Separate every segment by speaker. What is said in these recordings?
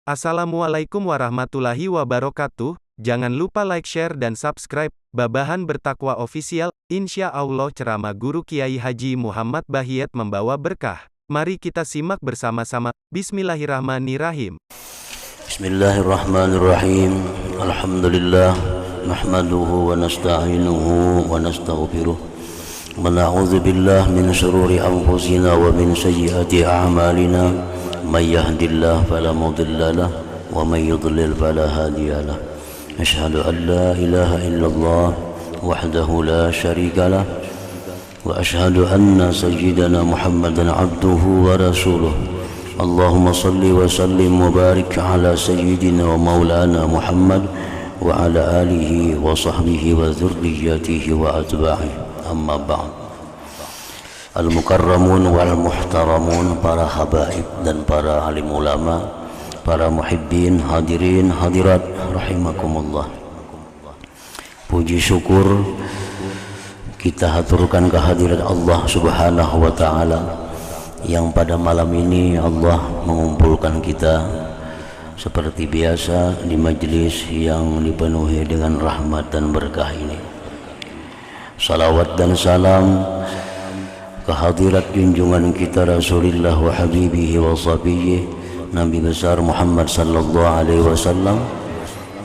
Speaker 1: Assalamualaikum warahmatullahi wabarakatuh. Jangan lupa like, share, dan subscribe. Babahan Bertakwa Official. Insya Allah ceramah Guru Kiai Haji Muhammad Bahiyat membawa berkah. Mari kita simak bersama-sama. Bismillahirrahmanirrahim.
Speaker 2: Bismillahirrahmanirrahim. Alhamdulillah. Nahmaduhu wa nasta'inuhu wa nastaghfiruh. Wa na'udzu billahi min syururi anfusina wa min sayyiati a'malina. May yahdihillahu fala mudilla lahu wa may yudlil fala hadiya lahu. Asyhadu an la ilaha illallah wahdahu la syarika lahu wa asyhadu anna sayyidana Muhammadan abduhu wa rasuluh. Allahumma salli wa sallim wa barik ala sayyidina wa maulana Muhammad wa ala alihi wa sahbihi wa dzurriyyatihi wa atba'ihi. Amma ba'd. Al-mukarramun wal muhtaramun, para habaib dan para alim ulama, para muhibbin, hadirin, hadirat rahimakumullah. Puji syukur kita haturkan kehadirat Allah Subhanahu wa taala yang pada malam ini Allah mengumpulkan kita seperti biasa di majelis yang dipenuhi dengan rahmat dan berkah ini. Salawat dan salam kehadirat junjungan kita Rasulullah wa habibihi wa sahbihi Nabi besar Muhammad sallallahu alaihi wasallam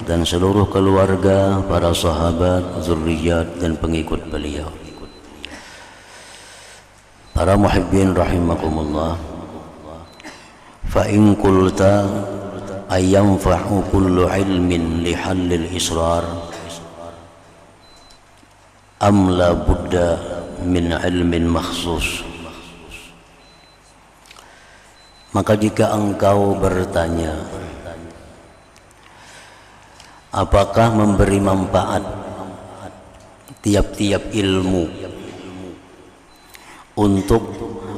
Speaker 2: dan seluruh keluarga, para sahabat, zurriyat dan pengikut beliau. Para muhibbin rahimakumullah. Fa in qulta ayanfa'u kullu ilmin li halil israr am la budda min ilmin makhsus. Maka jika engkau bertanya, apakah memberi manfaat tiap-tiap ilmu untuk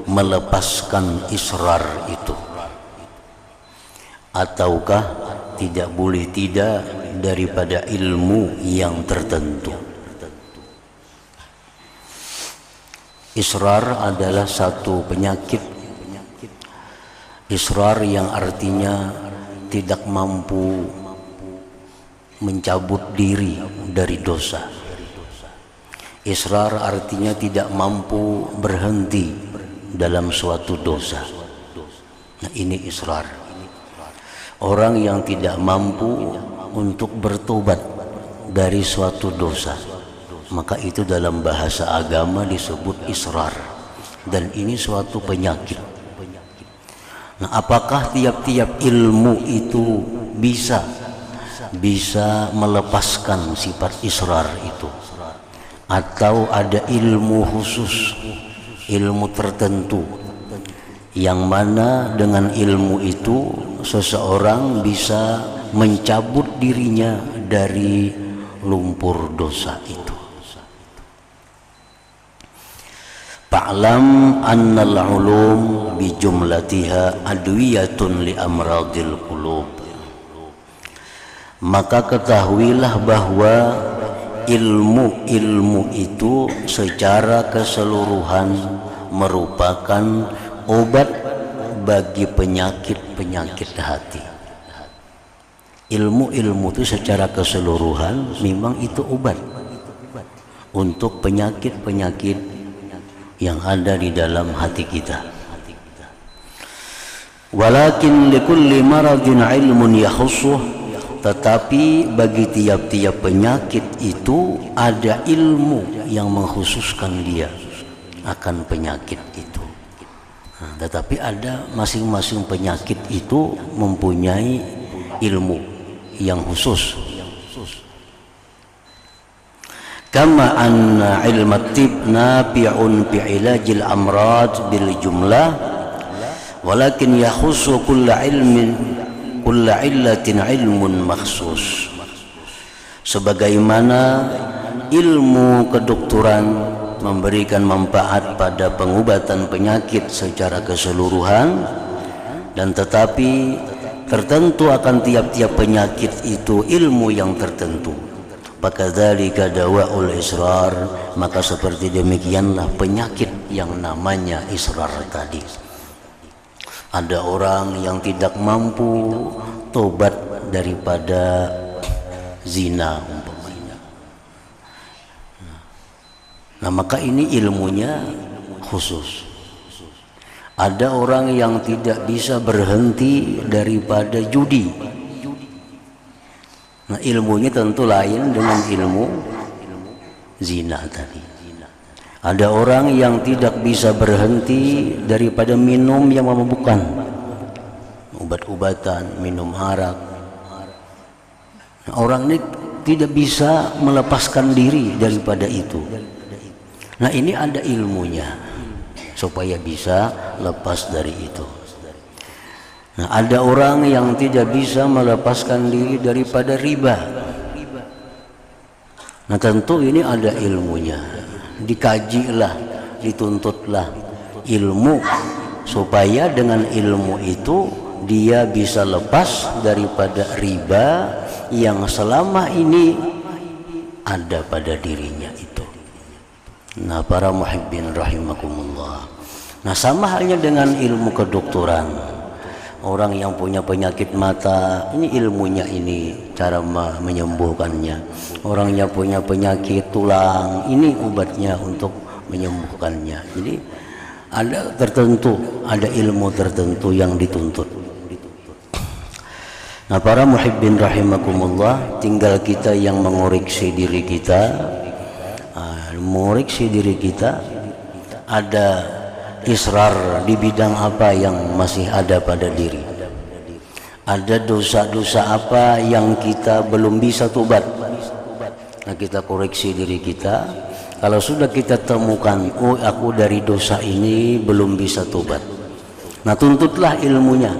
Speaker 2: melepaskan israr itu, ataukah tidak boleh tidak daripada ilmu yang tertentu? Israr adalah satu penyakit. Israr yang artinya tidak mampu mencabut diri dari dosa. Israr artinya tidak mampu berhenti dalam suatu dosa. Nah, ini israr. Orang yang tidak mampu untuk bertobat dari suatu dosa, maka itu dalam bahasa agama disebut israr, dan ini suatu penyakit. Nah, apakah tiap-tiap ilmu itu bisa melepaskan sifat israr itu, atau ada ilmu khusus, ilmu tertentu yang mana dengan ilmu itu seseorang bisa mencabut dirinya dari lumpur dosa itu? Fa'lam annal ulum bi jumlatiha adwiyatun li amradil qulub. Maka ketahuilah bahwa ilmu itu secara keseluruhan merupakan obat bagi penyakit-penyakit hati. Ilmu itu secara keseluruhan memang itu obat untuk penyakit-penyakit yang ada di dalam hati kita. Walakin likulli maradin ilmun yakhussuh, tetapi bagi tiap-tiap penyakit itu ada ilmu yang mengkhususkan dia akan penyakit itu. Nah, tetapi ada masing-masing penyakit itu mempunyai ilmu yang khusus. Kama anna ilmat tib nafi'un fi ilajil amrad bil jumlah, walakin yakhussu kulla illatin ilmun makhsus. Sebagaimana ilmu kedokteran memberikan manfaat pada pengobatan penyakit secara keseluruhan, dan tetapi tertentu akan tiap-tiap penyakit itu ilmu yang tertentu. Fakadzalika dawa'ul israr, maka seperti demikianlah penyakit yang namanya israr tadi. Ada orang yang tidak mampu tobat daripada zina umpamanya. Nah, maka ini ilmunya khusus. Ada orang yang tidak bisa berhenti daripada judi. Nah, ilmunya tentu lain dengan ilmu zina tadi. Ada orang yang tidak bisa berhenti daripada minum yang memabukkan, obat-obatan, minum arak. Nah, orang ini tidak bisa melepaskan diri daripada itu. Nah, ini ada ilmunya supaya bisa lepas dari itu. Nah, ada orang yang tidak bisa melepaskan diri daripada riba. Nah, tentu ini ada ilmunya. Dikajilah, dituntutlah ilmu supaya dengan ilmu itu dia bisa lepas daripada riba yang selama ini ada pada dirinya itu. Nah, para muhibbin rahimakumullah. Nah, sama halnya dengan ilmu kedokteran. Orang yang punya penyakit mata, ini ilmunya ini, cara menyembuhkannya. Orang yang punya penyakit tulang, ini obatnya untuk menyembuhkannya. Jadi ada tertentu, ada ilmu tertentu yang dituntut. Nah, para muhibbin rahimakumullah, tinggal kita yang mengoreksi diri kita. Mengoreksi diri kita, ada israr di bidang apa yang masih ada pada diri. Ada dosa-dosa apa yang kita belum bisa tobat. Nah, kita koreksi diri kita. Kalau sudah kita temukan, oh aku dari dosa ini belum bisa tobat. Nah, tuntutlah ilmunya.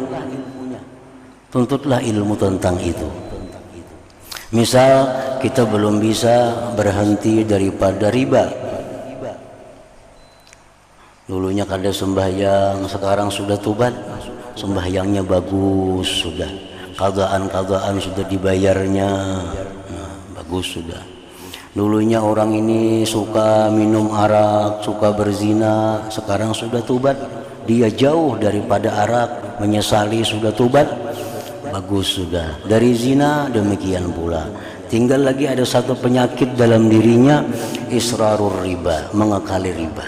Speaker 2: Tuntutlah ilmu tentang itu. Misal kita belum bisa berhenti daripada riba. Dulunya kada sembahyang, sekarang sudah tobat, sembahyangnya bagus sudah, qadaan sudah dibayarnya, nah, bagus sudah. Dulunya orang ini suka minum arak, suka berzina, sekarang sudah tobat, dia jauh daripada arak, menyesali sudah tobat, bagus sudah. Dari zina demikian pula. Tinggal lagi ada satu penyakit dalam dirinya, israrur riba, mengekali riba.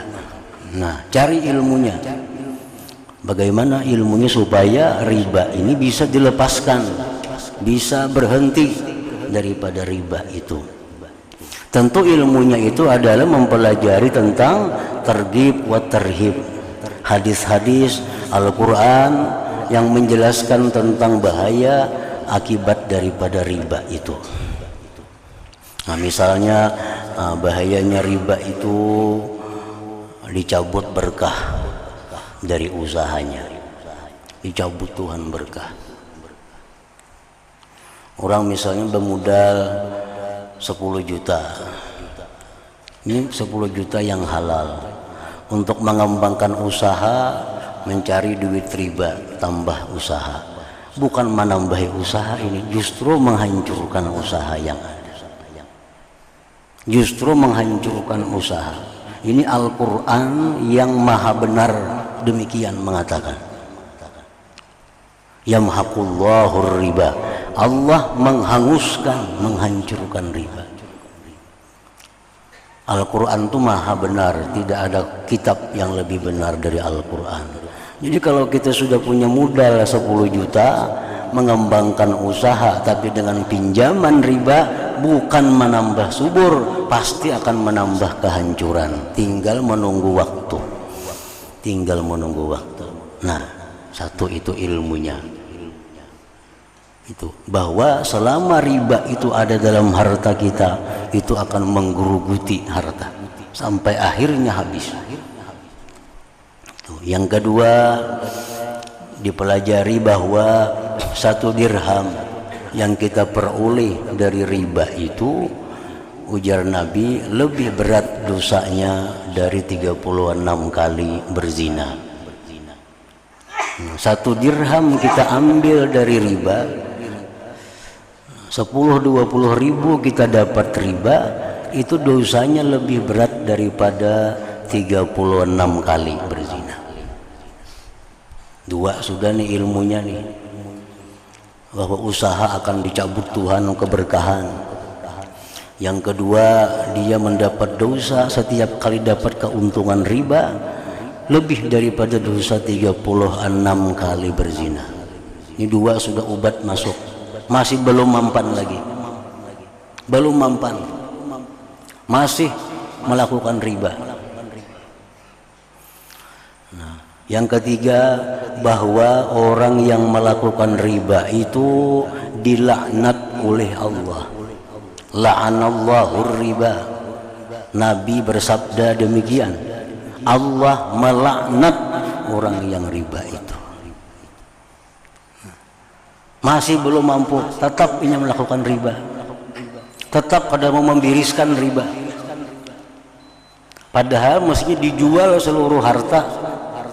Speaker 2: Nah, cari ilmunya. Bagaimana ilmunya supaya riba ini bisa dilepaskan, bisa berhenti daripada riba itu. Tentu ilmunya itu adalah mempelajari tentang targhib wa tarhib, hadis-hadis Al-Quran yang menjelaskan tentang bahaya akibat daripada riba itu. Nah, misalnya bahayanya riba itu dicabut berkah dari usahanya, dicabut Tuhan berkah. Orang misalnya bermodal 10 juta, ini 10 juta yang halal untuk mengembangkan usaha, mencari duit riba, tambah usaha. Bukan menambahi usaha, ini justru menghancurkan usaha yang ada, justru menghancurkan usaha. Ini Al-Quran yang maha benar demikian mengatakan, yamhaqullahu riba, Allah menghanguskan, menghancurkan riba. Al-Quran itu maha benar, tidak ada kitab yang lebih benar dari Al-Quran. Jadi kalau kita sudah punya modal 10 juta mengembangkan usaha tapi dengan pinjaman riba, bukan menambah subur, pasti akan menambah kehancuran. Tinggal menunggu waktu, tinggal menunggu waktu. Nah, satu itu ilmunya, itu bahwa selama riba itu ada dalam harta kita, itu akan menggeruguti harta sampai akhirnya habis. Yang kedua, dipelajari bahwa 1 dirham yang kita peroleh dari riba itu, ujar Nabi, lebih berat dosanya dari 36 kali berzina. 1 dirham kita ambil dari riba, 10-20 ribu kita dapat riba, itu dosanya lebih berat daripada 36 kali berzina. Dua sudah nih ilmunya nih, bahwa usaha akan dicabut Tuhan keberkahan. Yang kedua, dia mendapat dosa setiap kali dapat keuntungan riba lebih daripada dosa 36 kali berzina. Ini dua sudah ubat masuk, masih belum mampan lagi, belum mampan, masih melakukan riba. Nah, yang ketiga, bahwa orang yang melakukan riba itu dilaknat oleh Allah. La'anallahu riba. Nabi bersabda demikian, Allah melaknat orang yang riba itu. Masih belum mampu, tetap ingin melakukan riba, tetap pada mau membiriskan riba, padahal mestinya dijual seluruh harta,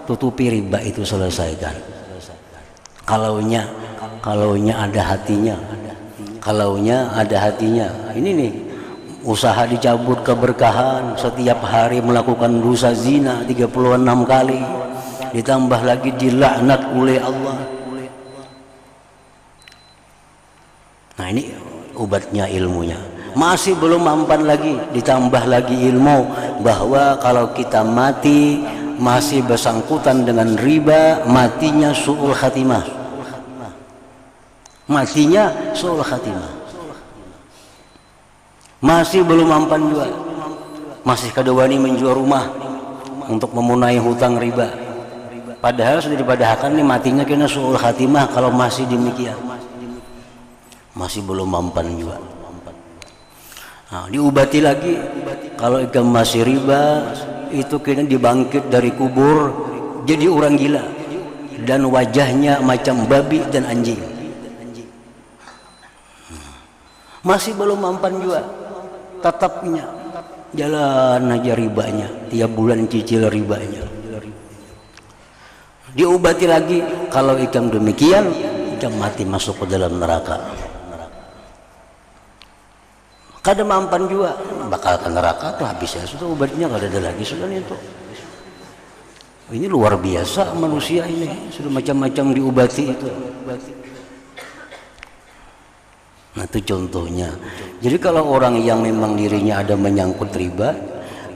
Speaker 2: tutupi riba itu, selesaikan. Kalaunya ada hatinya, kalaunya ada hatinya. Ini nih, usaha dicabut keberkahan, setiap hari melakukan dosa zina 36 kali, ditambah lagi dilaknat oleh Allah. Nah, ini obatnya ilmunya. Masih belum mampan lagi, ditambah lagi ilmu bahwa kalau kita mati masih bersangkutan dengan riba, matinya su'ul khatimah. Matinya su'ul khatimah. Masih belum mampan juga, masih kadawani menjual rumah untuk memunai hutang riba, padahal sudah dipadahkan nih matinya kena su'ul khatimah. Kalau masih demikian, masih belum mampan juga. Nah, diubati lagi, kalau ikan masih riba itu kena dibangkit dari kubur jadi orang gila dan wajahnya macam babi dan anjing. Masih belum mampan juga, tetapnya jalan aja ribanya, tiap bulan cicil ribanya. Diobati lagi, kalau ikan demikian ikan mati masuk ke dalam neraka. Kada mampan juga, bakal ke neraka tuh habis ya, sudah obatnya kada ada lagi sudah itu. Ini luar biasa manusia ini, sudah macam-macam diobati itu. Nah, itu contohnya. Jadi kalau orang yang memang dirinya ada menyangkut riba,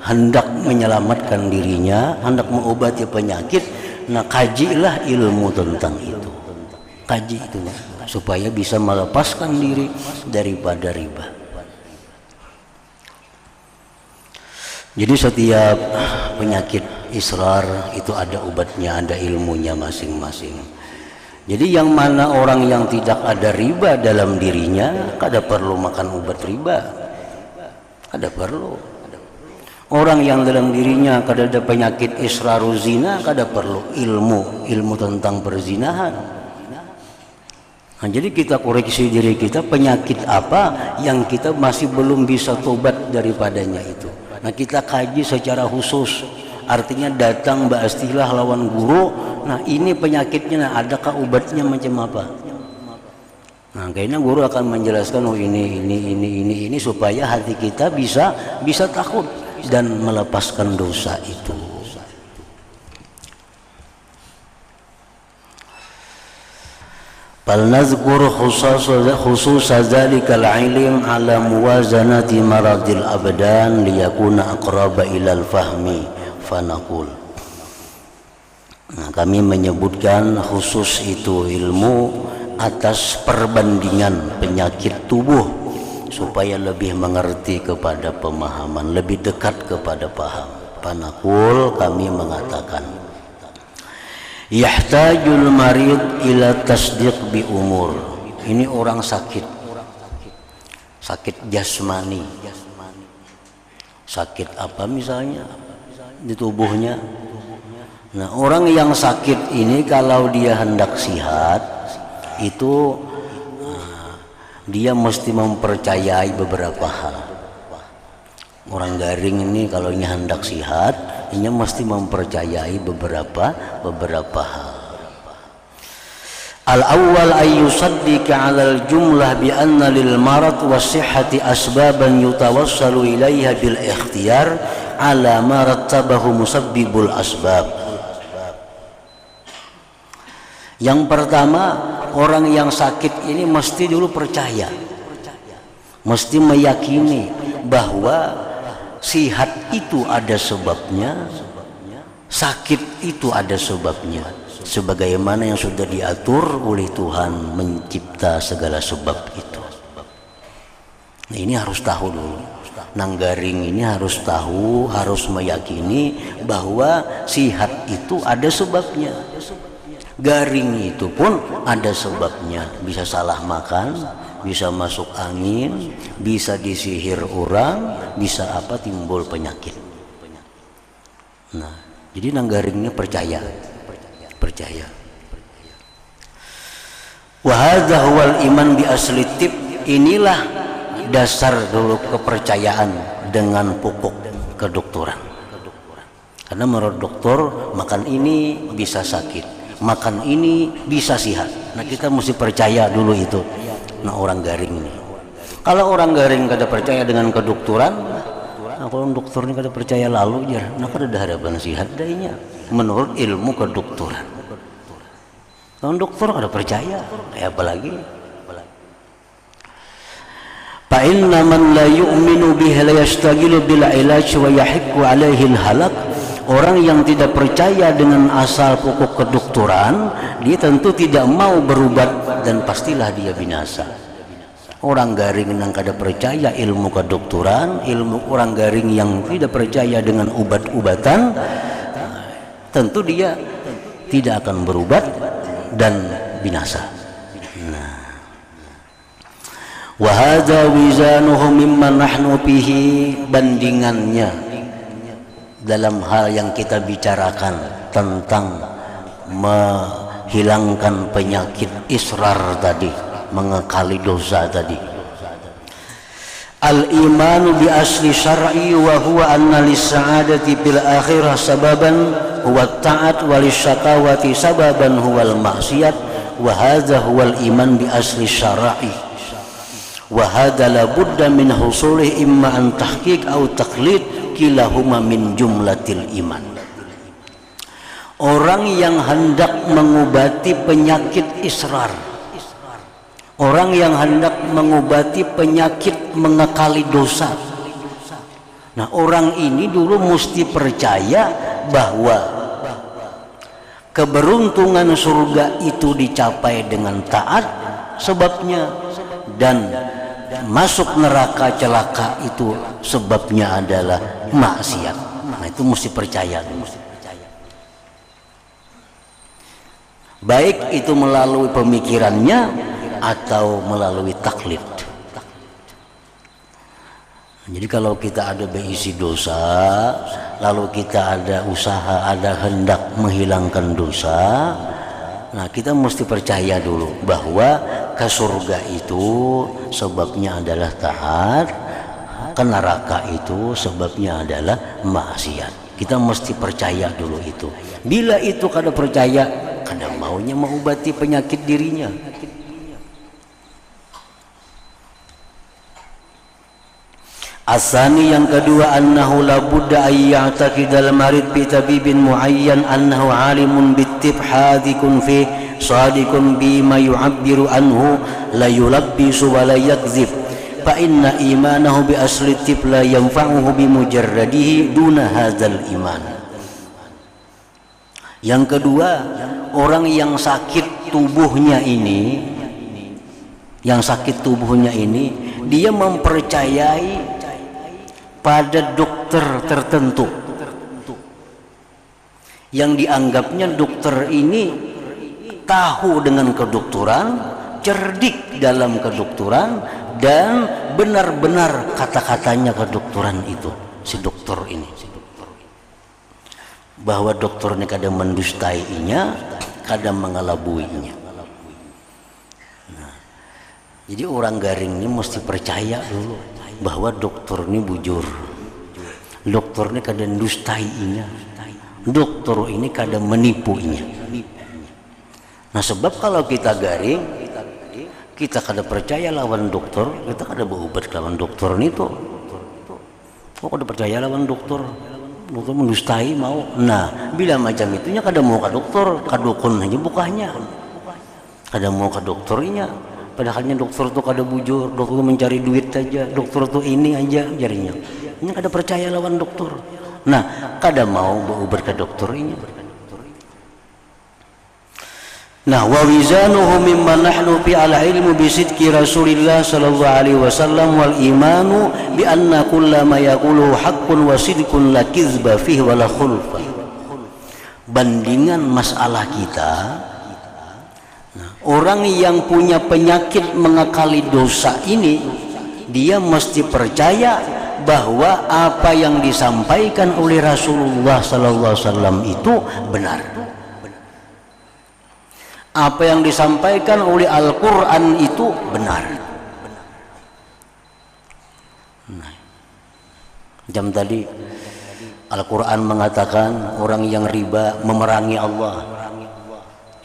Speaker 2: hendak menyelamatkan dirinya, hendak mengobati penyakit, nah kajilah ilmu tentang itu. Kaji itu supaya bisa melepaskan diri daripada riba. Jadi setiap penyakit israr itu ada obatnya, ada ilmunya masing-masing. Jadi yang mana orang yang tidak ada riba dalam dirinya, kada perlu makan obat riba, kada perlu. Orang yang dalam dirinya kada ada penyakit israru zina, kada perlu ilmu tentang perzinahan. Nah, jadi kita koreksi diri kita, penyakit apa yang kita masih belum bisa tobat daripadanya itu. Nah, kita kaji secara khusus, artinya datang ba'astilah lawan guru. Nah, ini penyakitnya, nah, adakah obatnya macam apa? Nah, kayaknya guru akan menjelaskan, oh ini supaya hati kita bisa takut dan melepaskan dosa itu. Falnazkur khususa zalikal ilm ala muwazanati maradil abdan liyakuna aqraba ilal fahmi fanaqul. Nah, kami menyebutkan khusus itu ilmu atas perbandingan penyakit tubuh supaya lebih mengerti kepada pemahaman, lebih dekat kepada paham. Fanaqul, kami mengatakan, yahtajul marid ila tasdiq bi umur. Ini orang sakit jasmani, sakit apa misalnya di tubuhnya. Nah, orang yang sakit ini kalau dia hendak sihat itu dia mesti mempercayai beberapa hal. Orang garing ini kalau ini hendak sihat, ini mesti mempercayai beberapa hal. Al-awwal ay yusaddiqa 'alal jumlah bi anna lil marad was sihhati asbaban yutawassalu ilaiha bil ikhtiyar 'ala ma rattabahu musabbibul asbab. Yang pertama, orang yang sakit ini mesti dulu percaya, mesti meyakini bahwa sihat itu ada sebabnya, sakit itu ada sebabnya, sebagaimana yang sudah diatur oleh Tuhan mencipta segala sebab itu. Nah, ini harus tahu dulu. Nanggaring ini harus tahu, harus meyakini bahwa sihat itu ada sebabnya. Garing itu pun ada sebabnya, bisa salah makan, bisa masuk angin, bisa disihir orang, bisa apa timbul penyakit. Nah, jadi nanggaringnya percaya. Wa hadza huwal iman bi asli tib, inilah dasar dulu kepercayaan dengan pokok kedokteran. Karena menurut dokter makan ini bisa sakit, makan ini bisa sihat. Nah, kita mesti percaya dulu itu. Nah, orang garing nih, kalau orang garing kada percaya dengan kedokteran, nah kalau dokter ini kada percaya lalu jar, nah kada ada harapan sihat dainya menurut ilmu kedokteran. Kalau dokter kada percaya, apalagi fa inna man la yu'minu bihi la yastagilu bil ilaj wa yahiqqu alaihi al halak. Orang yang tidak percaya dengan asal pokok kedokteran, dia tentu tidak mau berubat dan pastilah dia binasa. Orang garing yang kada percaya ilmu kedokteran, ilmu orang garing yang tidak percaya dengan obat-obatan, tentu dia tidak akan berubat dan binasa. Wa hadza wizanuhu mimma nahnu fihi, bandingannya dalam hal yang kita bicarakan tentang menghilangkan penyakit israr tadi, mengekali dosa tadi. Al-imanu bi asli syar'i wa huwa anna lis-sa'adati bil akhirah sababan huwa ta'at wa lisyaqawati sababan huwa al-ma'siyat, wa hadza huwa al-iman bi asli syar'i. Wa hadza la budda min husulih imma an tahqiq aw taqlid, kilahuma min jumlatil iman. Orang yang hendak mengobati penyakit israr, orang yang hendak mengobati penyakit mengekali dosa, nah orang ini dulu mesti percaya bahwa keberuntungan surga itu dicapai dengan taat sebabnya, dan masuk neraka celaka itu sebabnya adalah maksiat. Nah, itu mesti percaya. Baik itu melalui pemikirannya atau melalui taklid. Jadi kalau kita ada berisi dosa, lalu kita ada usaha, ada hendak menghilangkan dosa, nah kita mesti percaya dulu bahwa ke surga itu sebabnya adalah taat, ke neraka itu sebabnya adalah maksiat. Kita mesti percaya dulu itu. Bila itu kada percaya, kada maunya mengobati penyakit dirinya. Asani yang kedua, annahu la budda ay ya'taqidal marid bi tabibin muayyan annahu alimun bittib hadikun fi sadikun bima yu'abbiru anhu la yulabbisu wa la yakzib, fa inna imanahu bi asli tib la yanfa'uhu bi mujarradihi duna hadzal iman. Yang kedua, orang yang sakit tubuhnya ini, dia mempercayai pada dokter tertentu yang dianggapnya dokter ini tahu dengan kedokteran, cerdik dalam kedokteran, dan benar-benar kata-katanya kedokteran itu, si dokter ini, bahwa dokter ini kadang mendustainya, kadang mengelabuinya. Nah, jadi orang garing ini mesti percaya dulu bahwa dokter ini bujur, dokter ini kadang dustainya, dokter ini kadang menipunya. Nah, sebab kalau kita garing, kita kada percaya lawan dokter, kita kada berobat lawan dokter itu. Kok kada percaya lawan dokter? Dokter mendustai mau. Nah, bila macam itunya kada mau ke dokter, ke dukun aja bukanya. kada mau ke dokternya, padahalnya dokter tuh kada bujur, dokter tuh mencari duit aja, dokter tuh ini aja jarinya. Ini kada percaya lawan dokter. Nah, kada mau berubar ke dokternya. Nah, wa wizanuhu mimman nahnu fi al-ilmu bi sidqi Rasulillah sallallahu alaihi wasallam wal imanu bi anna kullama yaqulu haqqun wa sidqun la kizba fihi wa la khulfa. Bandingan masalah kita, nah, orang yang punya penyakit mengakali dosa ini, dia mesti percaya bahwa apa yang disampaikan oleh Rasulullah sallallahu alaihi wasallam itu benar. Apa yang disampaikan oleh Al-Quran itu benar. Nah, jam tadi Al-Quran mengatakan orang yang riba memerangi Allah.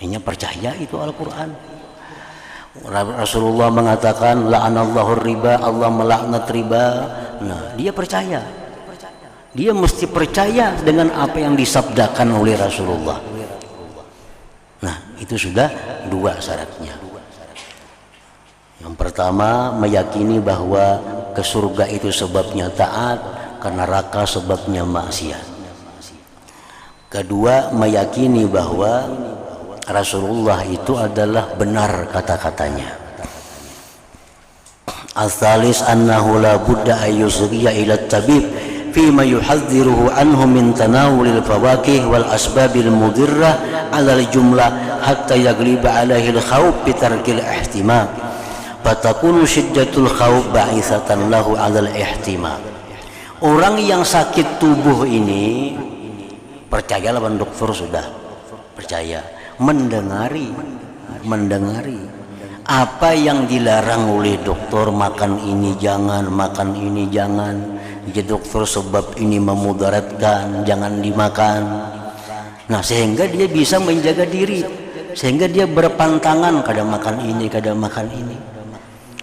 Speaker 2: Ini percaya itu Al-Quran. Rasulullah mengatakan la'anallahu riba, Allah melaknat riba. Nah, dia percaya. Dia mesti percaya dengan apa yang disabdakan oleh Rasulullah. Nah, itu sudah dua syaratnya. Yang pertama, meyakini bahwa ke surga itu sebabnya taat, ke neraka sebabnya maksiat. Kedua, meyakini bahwa Rasulullah itu adalah benar kata-katanya. Al-thalis annahu la budda ayyusriya ila tabib فيما يحذره عنه من تناول الفواكه والأسباب المضرة على الجملة حتى يغلب عليه الخوف بترك الاحتمال فتكون شدة الخوف باعثة له على الاحتمال. Orang yang sakit tubuh ini percaya lawan dokter, sudah percaya, mendengari apa yang dilarang oleh dokter, makan ini jangan, makan ini jangan. Jadi dokter sebab ini memudaratkan, jangan dimakan. Nah, sehingga dia bisa menjaga diri, sehingga dia berpantangan kada makan ini, kada makan ini.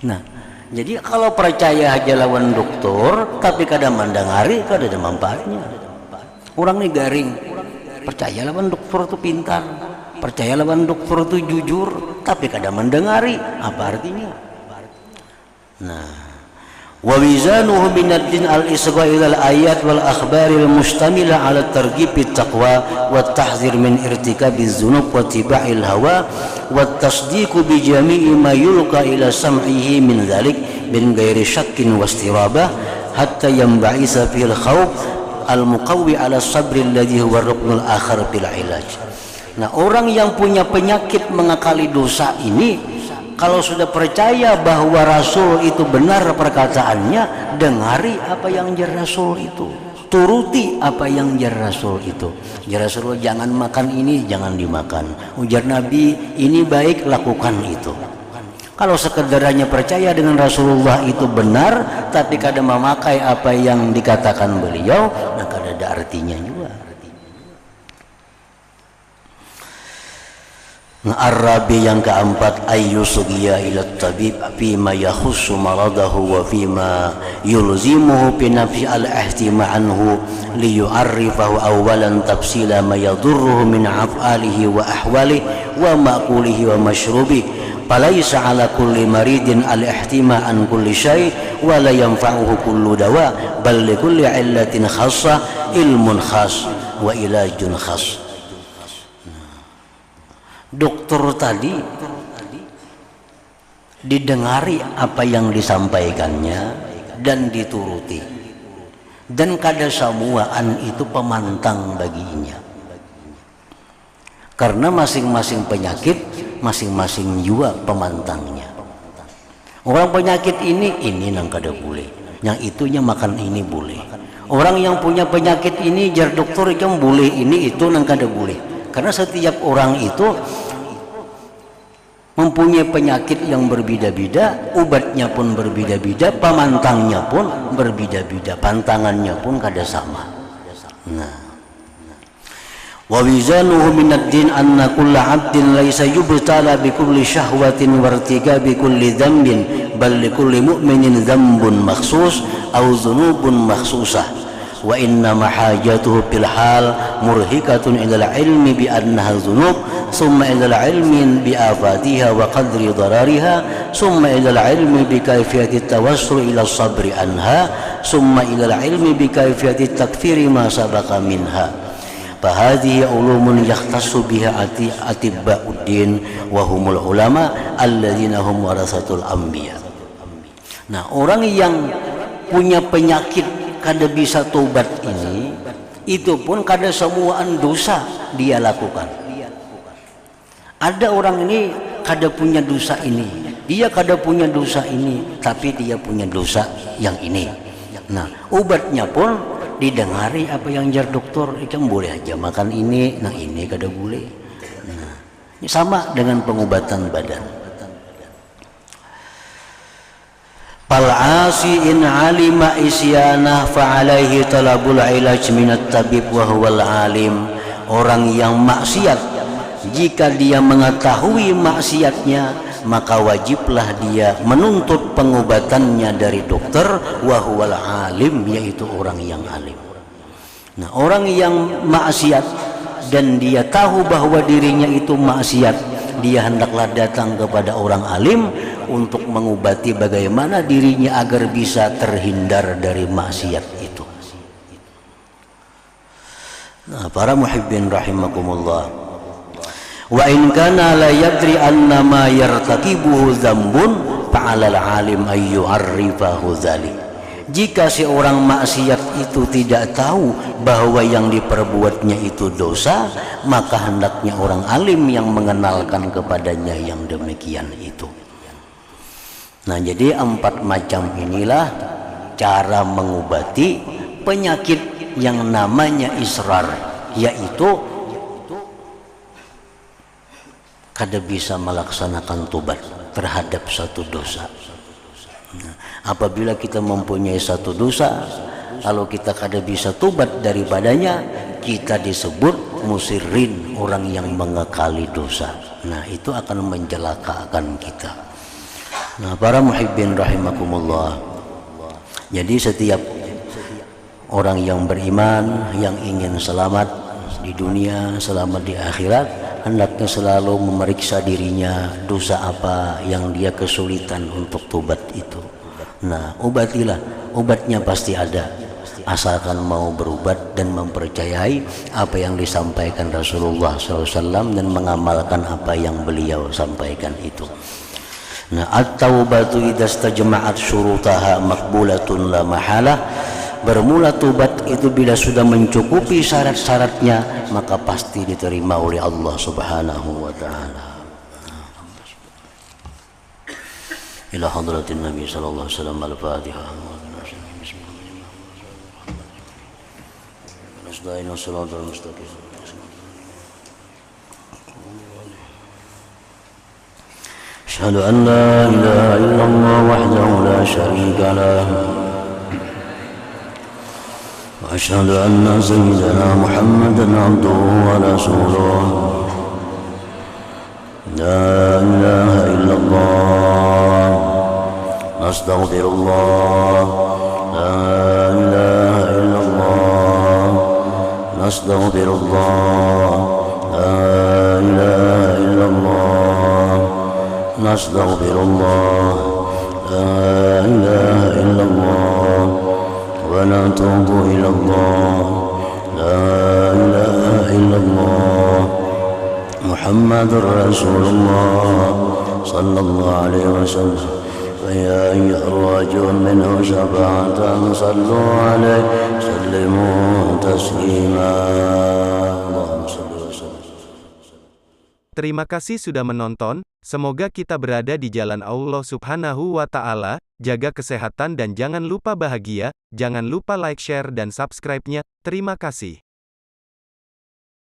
Speaker 2: Nah, jadi kalau percaya aja lawan dokter tapi kada mendengari, kada ada manfaatnya. Orang ini garing, percaya lawan dokter itu pintar, percaya lawan dokter itu jujur, tapi kada mendengari, apa artinya? Nah, ووزانه من الدين الإصغاء إلى الآيات والأخبار المشتملة على الترغيب بالتقوى والتحذير من ارتكاب الذنوب واتباع الهوى والتصديق بجميع ما يلقى إلى سمعه من ذلك من غير شك واسترابة حتى ينبعث فيه الخوف المقوي على الصبر الذي هو الركن الآخر في العلاج. Nah, orang yang punya penyakit mengakali dosa ini, kalau sudah percaya bahwa Rasul itu benar perkataannya, dengari apa yang jar Rasul itu, turuti apa yang jar Rasul itu. Jar Rasul jangan makan ini, jangan dimakan. Ujar Nabi ini baik, lakukan itu. Kalau sekedar hanya percaya dengan Rasulullah itu benar, tapi kada memakai apa yang dikatakan beliau, nah kada ada artinya juga. Ar-rabi yang keempat, ayyusugiya ila tabib fima yakhussu maradahu wa fima yulzimuhu bi nafsi al-ihtima anhu liyu'arrifahu awalan tafsila ma yadurruhu min af'alihi wa ahwalihi wa ma'kulihi wa mashrubihi falaysa ala kulli maridin al-ihtima an kulli syai' wa la yanfa'uhu kullu dawa bal li kulli illatin khassa ilmun khas wa ilajun khas. Dokter tadi didengari apa yang disampaikannya dan dituruti, dan kada samuaan itu pemantang baginya, karena masing-masing penyakit masing-masing juga pemantangnya. Orang penyakit ini nang kada boleh, yang itunya makan ini boleh. Orang yang punya penyakit ini jar dokter yang boleh ini itu nang kada boleh. Karena setiap orang itu mempunyai penyakit yang berbeda-beda, obatnya pun berbeda-beda, pemantangnya pun berbeda-beda, pantangannya pun kada sama. Nah, wa wizanuhu min ad-din anna kulla 'abdin laysa yubtala bi kulli syahwatin wa irtikabi kulli dhanbin bal li kulli mu'minin dhanbun makhsus aw dhunubun makhsusah wa inna mahajatuhu fil hal murhikatun ilal ilmi bi annaha dhunub summa ilal ilmi bi afatiha wa qadri darariha summa ilal ilmi bi kayfiyati tawassul ila sabri anha summa ilal ilmi bi kayfiyati takfiri ma sabaqa minha. Fahadhihi ulumun yakhtassu biha atibba'uddin wa humul ulama alladzina hum warasatul anbiya. Nah, orang yang punya penyakit kada bisa tobat ini, itu pun kada semuaan dosa dia lakukan. Ada orang ini kada punya dosa ini, dia kada punya dosa ini, tapi dia punya dosa yang ini. Nah, obatnya pun didengari apa yang jar dokter, ikan boleh aja makan ini, nah ini kada boleh. Nah, ini sama dengan pengobatan badan. Fal'asi in alima isyana fa'alaihi talabul ilaj minat tabib wa huwal alim. Orang yang maksiat, jika dia mengetahui maksiatnya, maka wajiblah dia menuntut pengobatannya dari dokter, wa huwal alim, yaitu orang yang alim. Nah, orang yang maksiat dan dia tahu bahwa dirinya itu maksiat, dia hendaklah datang kepada orang alim untuk mengobati bagaimana dirinya agar bisa terhindar dari maksiat itu. Nah, para muhibbin rahimakumullah, wa in kana la yadri anna ma yartakibuhu dzambun fa'alal alim ay yu'arrifahu dzalik. Jika seorang maksiat itu tidak tahu bahwa yang diperbuatnya itu dosa, maka hendaknya orang alim yang mengenalkan kepadanya yang demikian itu. Nah, jadi 4 macam inilah cara mengobati penyakit yang namanya israr, yaitu kada bisa melaksanakan tobat terhadap satu dosa. Nah, apabila kita mempunyai satu dosa, kalau kita kada bisa tobat daripadanya, kita disebut musirin, orang yang mengekali dosa. Nah, itu akan mencelakakan kita. Nah, para muhibbin rahimakumullah, jadi setiap orang yang beriman yang ingin selamat di dunia, selamat di akhirat, hendaknya selalu memeriksa dirinya, dosa apa yang dia kesulitan untuk tobat itu. Nah, obatilah, obatnya pasti ada, asalkan mau berobat dan mempercayai apa yang disampaikan Rasulullah SAW dan mengamalkan apa yang beliau sampaikan itu. Nah, at-taubatu idza istajma'at syurutaha maqbulatun la mahalah. Bermula tobat itu bila sudah mencukupi syarat-syaratnya, maka pasti diterima oleh Allah Subhanahu wa taala. Ila hadratin Nabi sallallahu alaihi wasallam, al-Fatihah. Nasta'inu shiratal mustaqim. Asyhadu an la ilaha illallah wahdahu la syarika lah. وأشهد أن سيدنا محمدا عبده ورسوله. لا إله إلا الله نستغفر الله. لا إله إلا الله نستغفر الله. لا إله إلا الله نستغفر الله. لا إله إلا الله ونتوب إلى الله. لا إله إلا الله محمد رسول الله صلى الله عليه وسلم. فيا أيها الراجون منه شفاعة صلوا عليه سلموا تسليما. اللهم صل وسلم.
Speaker 1: Terima kasih sudah menonton, semoga kita berada di jalan Allah Subhanahu wa Ta'ala. Jaga kesehatan dan jangan lupa bahagia. Jangan lupa like, share, dan subscribe-nya. Terima kasih.